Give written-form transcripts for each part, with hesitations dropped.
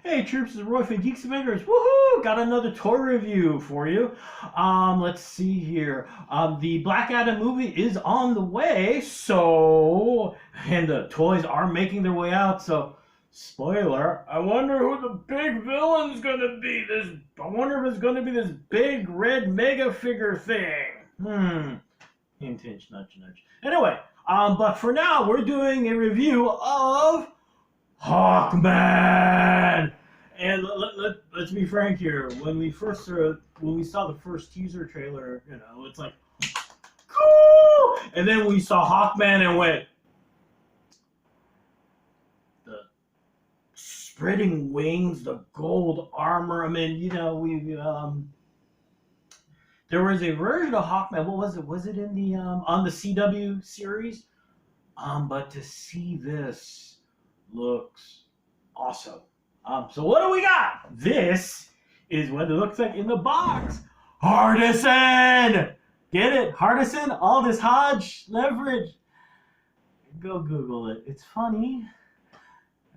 Hey troops, it's Roy from Geeks and Fingers. Woohoo! Got another toy review for you. Let's see here. The Black Adam movie is on the way, and the toys are making their way out. So, spoiler. I wonder who the big villain's gonna be. I wonder if it's gonna be this big red mega figure thing. Hint, hint, nudge, nudge. Anyway, but for now, we're doing a review of Hawkman. And let's be frank here. When we saw the first teaser trailer, it's like cool, and then we saw Hawkman and went the spreading wings, the gold armor. I mean, there was a version of Hawkman. What was it? Was it in the on the CW series? But to see this looks awesome. So what do we got? This is what it looks like in the box. Hardison! Get it? Hardison? Aldous Hodge? Leverage? Go Google it. It's funny.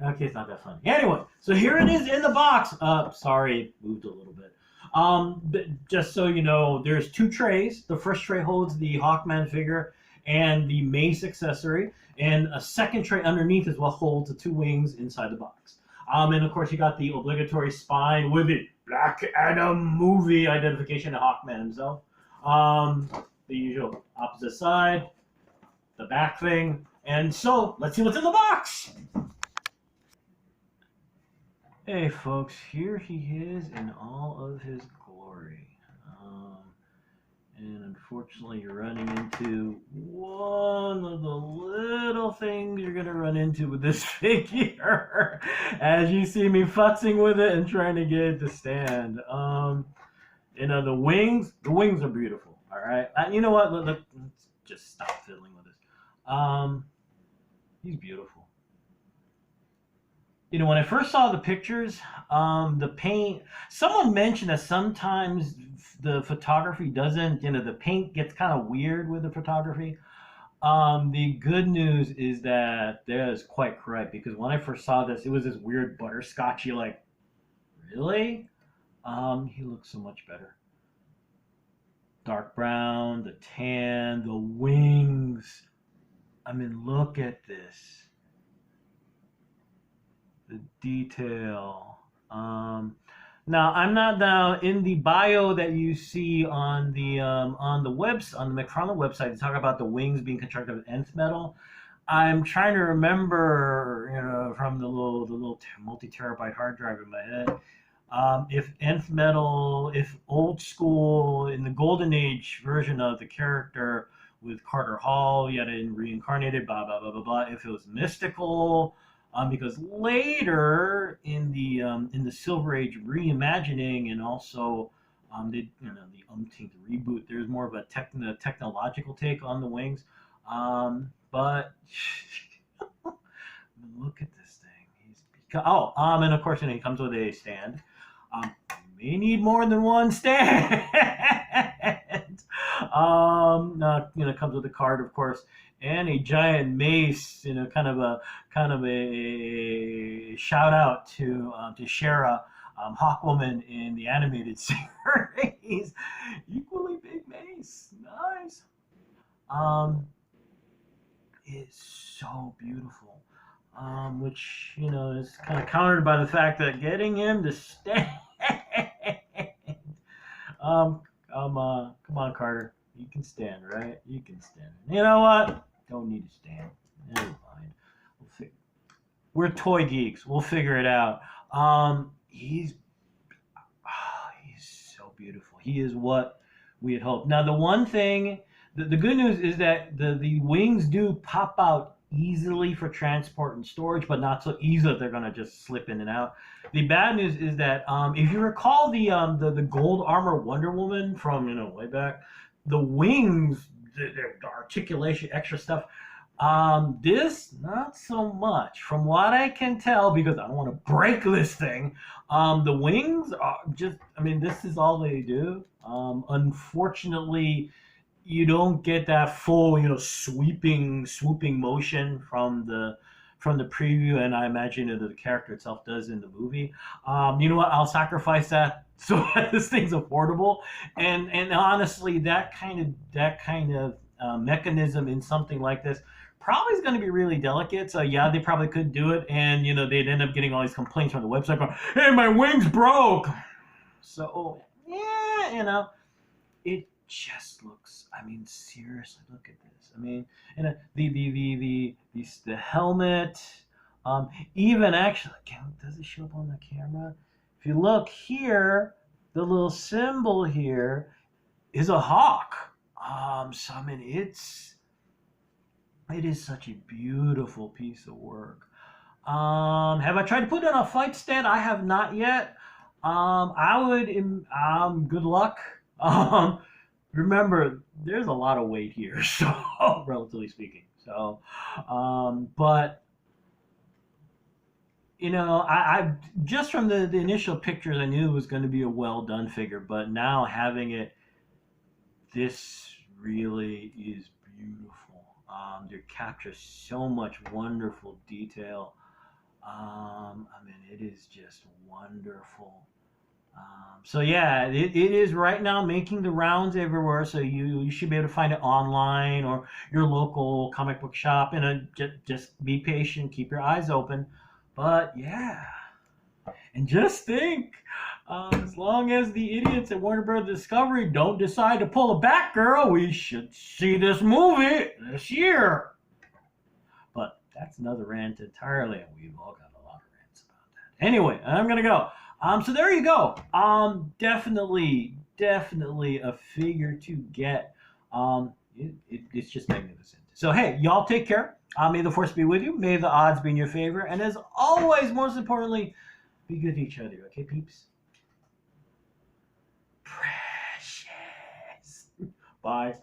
Okay, it's not that funny. Anyway, so here it is in the box. Sorry, moved a little bit. But just so you know, there's two trays. The first tray holds the Hawkman figure and the mace accessory, and a second tray underneath is what holds the two wings inside the box. And of course you got the obligatory spine with the Black Adam movie identification of Hawkman himself. The usual opposite side, the back thing, and so let's see what's in the box. Hey folks, here he is in all of his glory. And unfortunately you're running into one of the little things you're going to run into with this figure as you see me futzing with it and trying to get it to stand. The wings are beautiful, all right? You know what, let's just stop fiddling with this. He's beautiful. When I first saw the pictures, the paint, someone mentioned that sometimes the photography doesn't, the paint gets kind of weird with the photography. The good news is that is quite correct, because when I first saw this, it was this weird butterscotchy, like, really? He looks so much better. Dark brown, the tan, the wings. I mean, look at this. The detail. Now I'm not now in the bio that you see on the McFarlane website. They talk about the wings being constructed of nth metal. I'm trying to remember, from the little multi-terabyte hard drive in my head, if nth metal, if old school in the Golden Age version of the character with Carter Hall, yet reincarnated, blah blah blah blah blah. If it was mystical. Because later in the Silver Age reimagining and also the umpteenth reboot, there's more of a technological take on the wings. But look at this thing. And of course, he comes with a stand. You may need more than one stand. Comes with a card, of course, and a giant mace. Kind of a shout out to Shara, Hawkwoman in the animated series. Equally big mace, nice. It's so beautiful. Which is kind of countered by the fact that getting him to stand. Come on, Carter. You can stand, right? You can stand. You know what? Don't need to stand. Never mind. We're toy geeks. We'll figure it out. He's so beautiful. He is what we had hoped. Now, the one thing, the good news is that the wings do pop out easily for transport and storage, but not so easy that they're going to just slip in and out. The bad news is that if you recall the gold armor Wonder Woman from way back, the wings, the articulation, extra stuff. This not so much, from what I can tell, because I don't want to break this thing. The wings are just, this is all they do. Unfortunately, you don't get that full, swooping motion from from the preview, and I imagine that the character itself does in the movie. You know what? I'll sacrifice that so that this thing's affordable. And honestly, that kind of mechanism in something like this probably is going to be really delicate. So yeah, they probably could do it, and they'd end up getting all these complaints from the website going, "Hey, my wing's broke." So yeah, it just looks. I mean, seriously, look at this. I mean, and the helmet, even actually, does it show up on the camera? If you look here, the little symbol here is a hawk. So I mean, it is such a beautiful piece of work. Have I tried to put it on a fight stand? I have not yet. I would. Good luck. Remember, there's a lot of weight here, so relatively speaking. So, but I just from the initial pictures, I knew it was going to be a well done figure. But now having it, this really is beautiful. They capture so much wonderful detail. I mean, it is just wonderful. So yeah, it is right now making the rounds everywhere. So you should be able to find it online or your local comic book shop. And just be patient, keep your eyes open. But yeah, and just think, as long as the idiots at Warner Bros. Discovery don't decide to pull a Batgirl, we should see this movie this year. But that's another rant entirely, and we've all got a lot of rants about that. Anyway, I'm gonna go. So there you go. Definitely a figure to get. It's just magnificent. So hey, y'all take care. May the force be with you. May the odds be in your favor. And as always, most importantly, be good to each other. Okay, peeps? Precious. Bye.